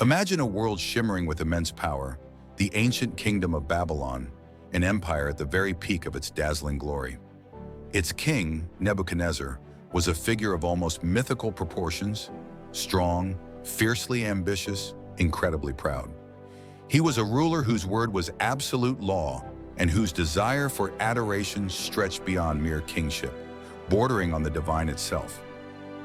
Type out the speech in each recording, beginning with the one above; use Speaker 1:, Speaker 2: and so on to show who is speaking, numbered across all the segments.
Speaker 1: Imagine a world shimmering with immense power, the ancient kingdom of Babylon, an empire at the very peak of its dazzling glory. Its king, Nebuchadnezzar, was a figure of almost mythical proportions, strong, fiercely ambitious, incredibly proud. He was a ruler whose word was absolute law and whose desire for adoration stretched beyond mere kingship, bordering on the divine itself.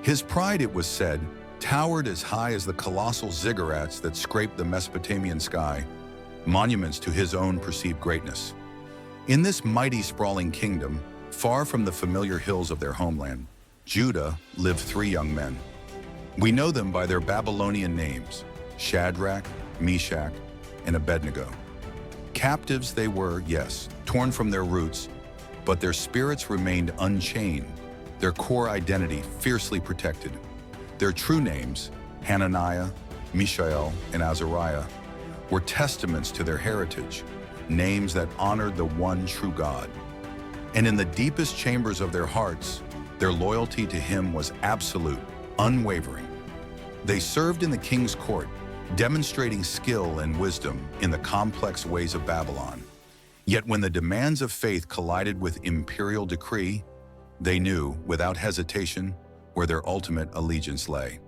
Speaker 1: His pride, it was said, towered as high as the colossal ziggurats that scraped the Mesopotamian sky, monuments to his own perceived greatness. In this mighty, sprawling kingdom, far from the familiar hills of their homeland, Judah lived three young men. We know them by their Babylonian names, Shadrach, Meshach, and Abednego. Captives they were, yes, torn from their roots, but their spirits remained unchained, their core identity fiercely protected. Their true names, Hananiah, Mishael, and Azariah, were testaments to their heritage, names that honored the one true God. And in the deepest chambers of their hearts, their loyalty to him was absolute, unwavering. They served in the king's court, demonstrating skill and wisdom in the complex ways of Babylon. Yet when the demands of faith collided with imperial decree, they knew, without hesitation, where their ultimate allegiance lay.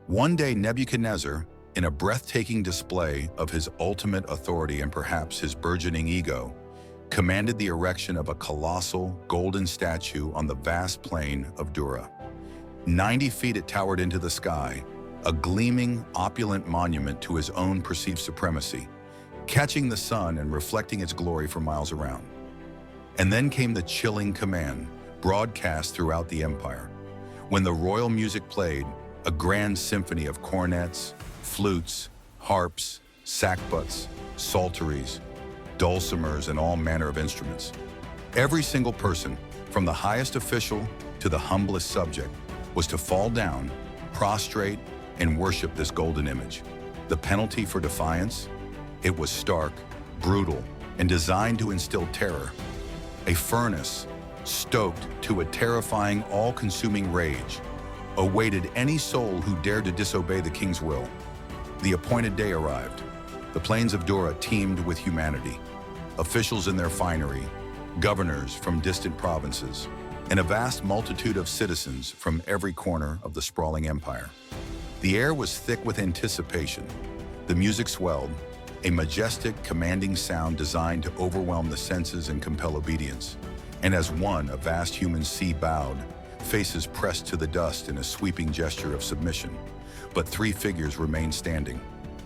Speaker 1: One day Nebuchadnezzar, in a breathtaking display of his ultimate authority and perhaps his burgeoning ego, commanded the erection of a colossal golden statue on the vast plain of Dura. 90 feet it towered into the sky, a gleaming, opulent monument to his own perceived supremacy, catching the sun and reflecting its glory for miles around. And then came the chilling command, broadcast throughout the empire. When the royal music played, a grand symphony of cornets, flutes, harps, sackbuts, psalteries, dulcimers, and all manner of instruments. Every single person, from the highest official to the humblest subject, was to fall down, prostrate, and worship this golden image. The penalty for defiance? It was stark, brutal, and designed to instill terror. A furnace, stoked to a terrifying, all-consuming rage, awaited any soul who dared to disobey the king's will. The appointed day arrived. The plains of Dura teemed with humanity, officials in their finery, governors from distant provinces, and a vast multitude of citizens from every corner of the sprawling empire. The air was thick with anticipation. The music swelled, a majestic, commanding sound designed to overwhelm the senses and compel obedience. And as one, a vast human sea bowed, faces pressed to the dust in a sweeping gesture of submission. But three figures remained standing,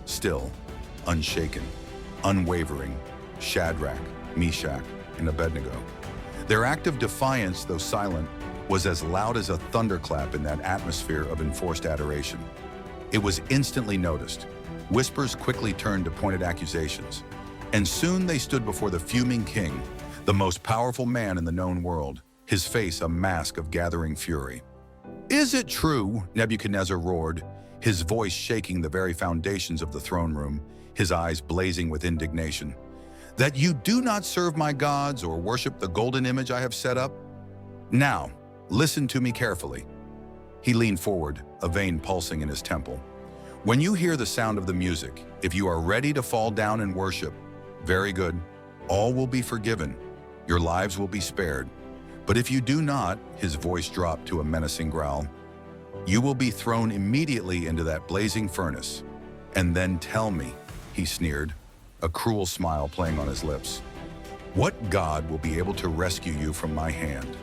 Speaker 1: still, unshaken, unwavering: Shadrach, Meshach, and Abednego. Their act of defiance, though silent, was as loud as a thunderclap in that atmosphere of enforced adoration. It was instantly noticed. Whispers quickly turned to pointed accusations, and soon they stood before the fuming king, the most powerful man in the known world, his face a mask of gathering fury. "Is it true," Nebuchadnezzar roared, his voice shaking the very foundations of the throne room, his eyes blazing with indignation, "that you do not serve my gods or worship the golden image I have set up? Now, listen to me carefully." He leaned forward, a vein pulsing in his temple. "When you hear the sound of the music, if you are ready to fall down and worship, very good, all will be forgiven, your lives will be spared. But if you do not," his voice dropped to a menacing growl, "you will be thrown immediately into that blazing furnace. And then tell me," he sneered, a cruel smile playing on his lips, "what god will be able to rescue you from my hand?"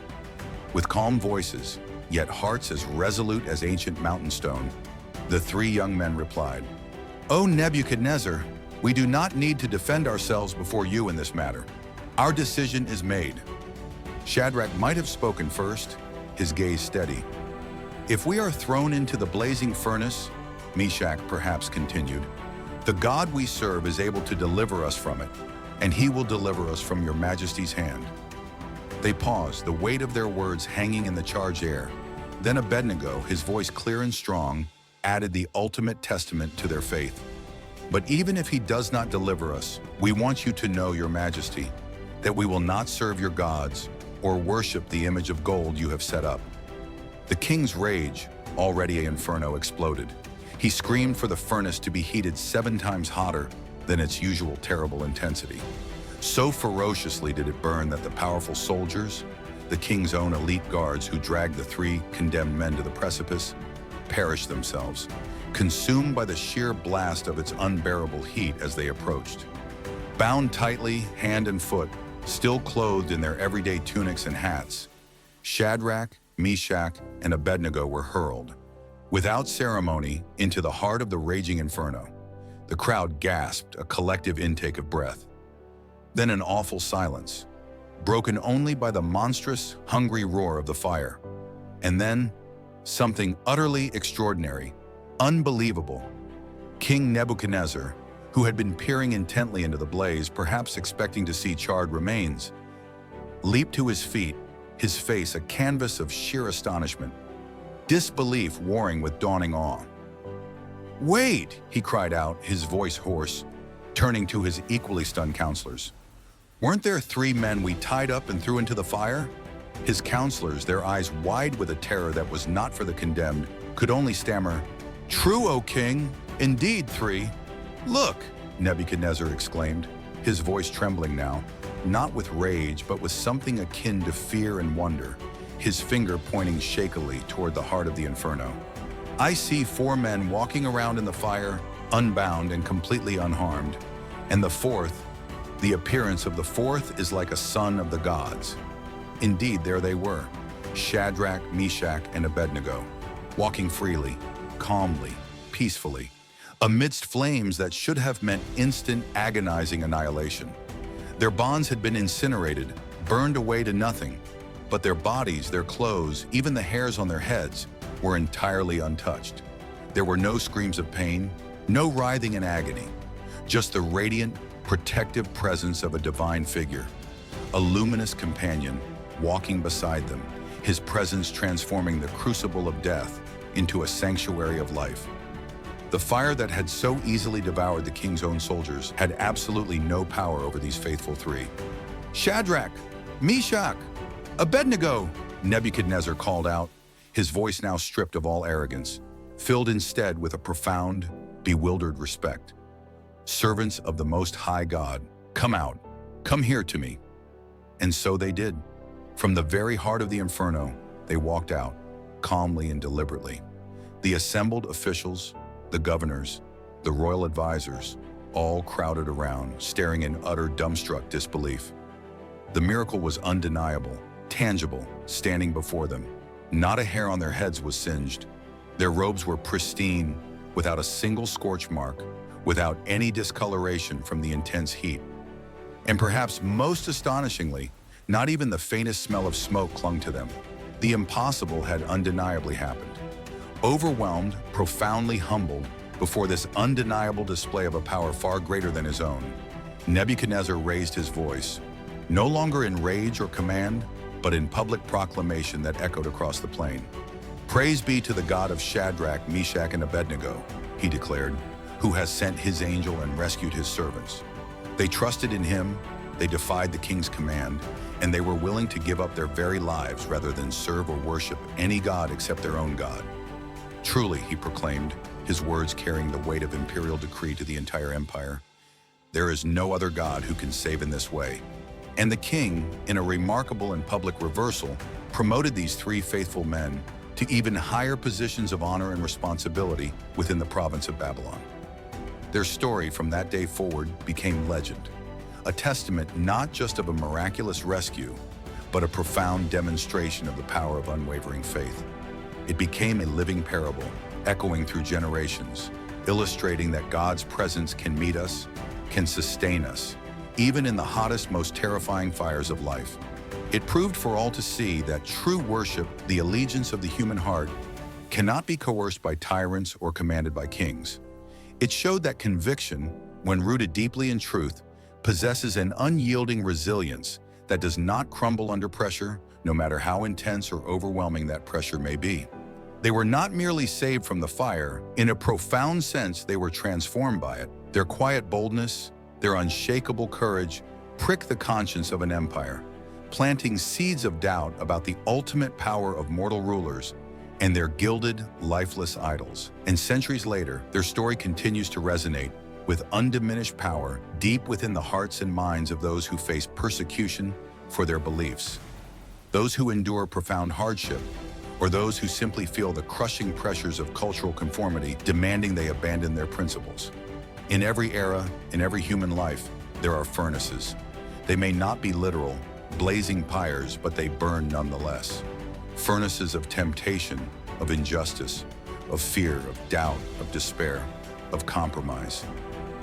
Speaker 1: With calm voices, yet hearts as resolute as ancient mountain stone, the three young men replied, "O Nebuchadnezzar, we do not need to defend ourselves before you in this matter. Our decision is made." Shadrach might have spoken first, his gaze steady. "If we are thrown into the blazing furnace," Meshach perhaps continued, "the God we serve is able to deliver us from it, and he will deliver us from your majesty's hand." They paused, the weight of their words hanging in the charged air. Then Abednego, his voice clear and strong, added the ultimate testament to their faith. "But even if he does not deliver us, we want you to know, your majesty, that we will not serve your gods or worship the image of gold you have set up." The king's rage, already an inferno, exploded. He screamed for the furnace to be heated 7 times hotter than its usual terrible intensity. So ferociously did it burn that the powerful soldiers, the king's own elite guards who dragged the 3 condemned men to the precipice, perished themselves, consumed by the sheer blast of its unbearable heat as they approached. Bound tightly, hand and foot, still clothed in their everyday tunics and hats, Shadrach, Meshach, and Abednego were hurled, without ceremony, into the heart of the raging inferno. The crowd gasped a collective intake of breath. Then an awful silence, broken only by the monstrous, hungry roar of the fire. And then, something utterly extraordinary, unbelievable. King Nebuchadnezzar, who had been peering intently into the blaze, perhaps expecting to see charred remains, leaped to his feet, his face a canvas of sheer astonishment, disbelief warring with dawning awe. "Wait!" he cried out, his voice hoarse, turning to his equally stunned counselors. "Weren't there 3 men we tied up and threw into the fire?" His counselors, their eyes wide with a terror that was not for the condemned, could only stammer, "True, O king, indeed 3. "Look!" Nebuchadnezzar exclaimed, his voice trembling now, not with rage but with something akin to fear and wonder, his finger pointing shakily toward the heart of the inferno. "I see 4 men walking around in the fire, unbound and completely unharmed, and the appearance of the 4th is like a son of the gods." Indeed, there they were, Shadrach, Meshach, and Abednego, walking freely, calmly, peacefully, amidst flames that should have meant instant, agonizing annihilation. Their bonds had been incinerated, burned away to nothing, but their bodies, their clothes, even the hairs on their heads, were entirely untouched. There were no screams of pain, no writhing in agony, just the radiant, protective presence of a divine figure, a luminous companion walking beside them, his presence transforming the crucible of death into a sanctuary of life. The fire that had so easily devoured the king's own soldiers had absolutely no power over these faithful 3. "Shadrach, Meshach, Abednego!" Nebuchadnezzar called out, his voice now stripped of all arrogance, filled instead with a profound, bewildered respect. "Servants of the Most High God, come out, come here to me." And so they did. From the very heart of the inferno, they walked out, calmly and deliberately. The assembled officials, the governors, the royal advisors, all crowded around, staring in utter dumbstruck disbelief. The miracle was undeniable, tangible, standing before them. Not a hair on their heads was singed. Their robes were pristine, without a single scorch mark, without any discoloration from the intense heat. And perhaps most astonishingly, not even the faintest smell of smoke clung to them. The impossible had undeniably happened. Overwhelmed, profoundly humbled before this undeniable display of a power far greater than his own, Nebuchadnezzar raised his voice, no longer in rage or command, but in public proclamation that echoed across the plain. "Praise be to the God of Shadrach, Meshach, and Abednego," he declared, "who has sent his angel and rescued his servants. They trusted in him, they defied the king's command, and they were willing to give up their very lives rather than serve or worship any god except their own God. Truly," he proclaimed, his words carrying the weight of imperial decree to the entire empire, "there is no other God who can save in this way." And the king, in a remarkable and public reversal, promoted these 3 faithful men to even higher positions of honor and responsibility within the province of Babylon. Their story from that day forward became legend, a testament not just of a miraculous rescue, but a profound demonstration of the power of unwavering faith. It became a living parable, echoing through generations, illustrating that God's presence can meet us, can sustain us, even in the hottest, most terrifying fires of life. It proved for all to see that true worship, the allegiance of the human heart, cannot be coerced by tyrants or commanded by kings. It showed that conviction, when rooted deeply in truth, possesses an unyielding resilience that does not crumble under pressure, no matter how intense or overwhelming that pressure may be. They were not merely saved from the fire. In a profound sense, they were transformed by it. Their quiet boldness, their unshakable courage, pricked the conscience of an empire, planting seeds of doubt about the ultimate power of mortal rulers and their gilded, lifeless idols. And centuries later, their story continues to resonate with undiminished power deep within the hearts and minds of those who face persecution for their beliefs, those who endure profound hardship, or those who simply feel the crushing pressures of cultural conformity demanding they abandon their principles. In every era, in every human life, there are furnaces. They may not be literal, blazing pyres, but they burn nonetheless. Furnaces of temptation, of injustice, of fear, of doubt, of despair, of compromise.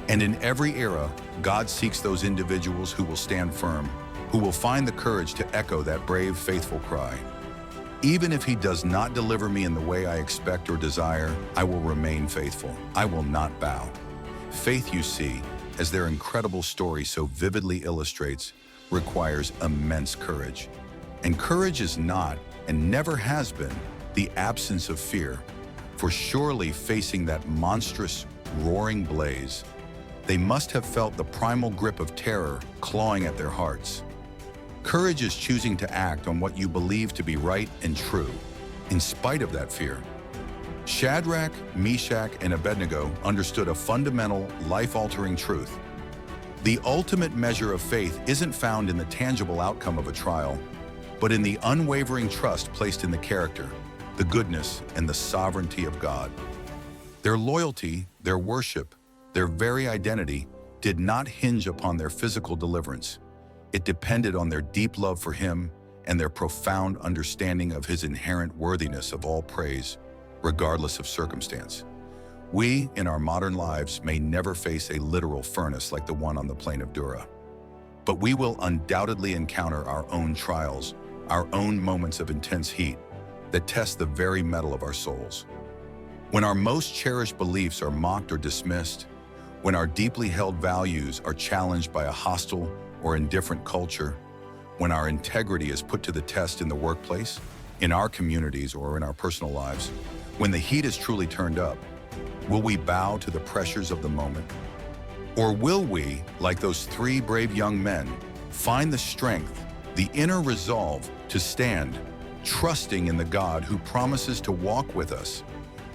Speaker 1: And in every era, God seeks those individuals who will stand firm, who will find the courage to echo that brave, faithful cry. Even if He does not deliver me in the way I expect or desire, I will remain faithful. I will not bow. Faith, you see, as their incredible story so vividly illustrates, requires immense courage. And courage is not, and never has been, the absence of fear. For surely facing that monstrous, roaring blaze, they must have felt the primal grip of terror clawing at their hearts. Courage is choosing to act on what you believe to be right and true, in spite of that fear. Shadrach, Meshach, and Abednego understood a fundamental, life-altering truth. The ultimate measure of faith isn't found in the tangible outcome of a trial, but in the unwavering trust placed in the character, the goodness, and the sovereignty of God. Their loyalty, their worship, their very identity did not hinge upon their physical deliverance. It depended on their deep love for Him and their profound understanding of His inherent worthiness of all praise, regardless of circumstance. We, in our modern lives, may never face a literal furnace like the one on the plain of Dura, but we will undoubtedly encounter our own trials, our own moments of intense heat that test the very metal of our souls. When our most cherished beliefs are mocked or dismissed, when our deeply held values are challenged by a hostile or indifferent culture, when our integrity is put to the test in the workplace, in our communities, or in our personal lives, when the heat is truly turned up, will we bow to the pressures of the moment? Or will we, like those three brave young men, find the strength, the inner resolve to stand, trusting in the God who promises to walk with us,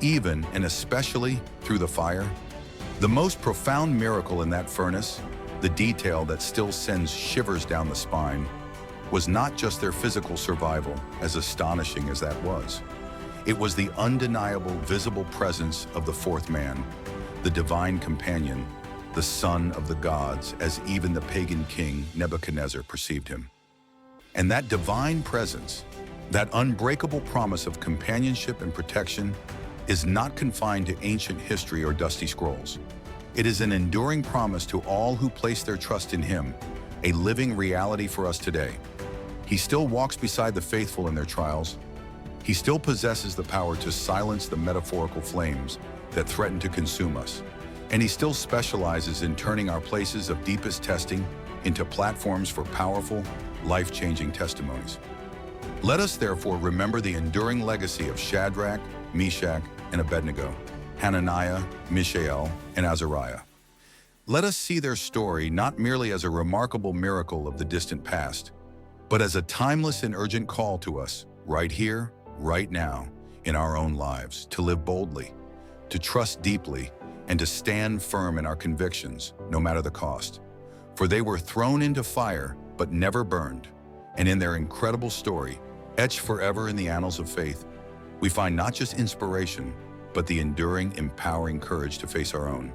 Speaker 1: even and especially through the fire? The most profound miracle in that furnace, the detail that still sends shivers down the spine, was not just their physical survival, as astonishing as that was. It was the undeniable, visible presence of the fourth man, the divine companion, the son of the gods, as even the pagan king Nebuchadnezzar perceived him. And that divine presence, that unbreakable promise of companionship and protection, is not confined to ancient history or dusty scrolls. It is an enduring promise to all who place their trust in Him, a living reality for us today. He still walks beside the faithful in their trials. He still possesses the power to silence the metaphorical flames that threaten to consume us. And He still specializes in turning our places of deepest testing into platforms for powerful, life-changing testimonies. Let us therefore remember the enduring legacy of Shadrach, Meshach, and Abednego, Hananiah, Mishael, and Azariah. Let us see their story not merely as a remarkable miracle of the distant past, but as a timeless and urgent call to us, right here, right now, in our own lives, to live boldly, to trust deeply, and to stand firm in our convictions, no matter the cost. For they were thrown into fire, but never burned, and in their incredible story, etched forever in the annals of faith, we find not just inspiration, but the enduring, empowering courage to face our own.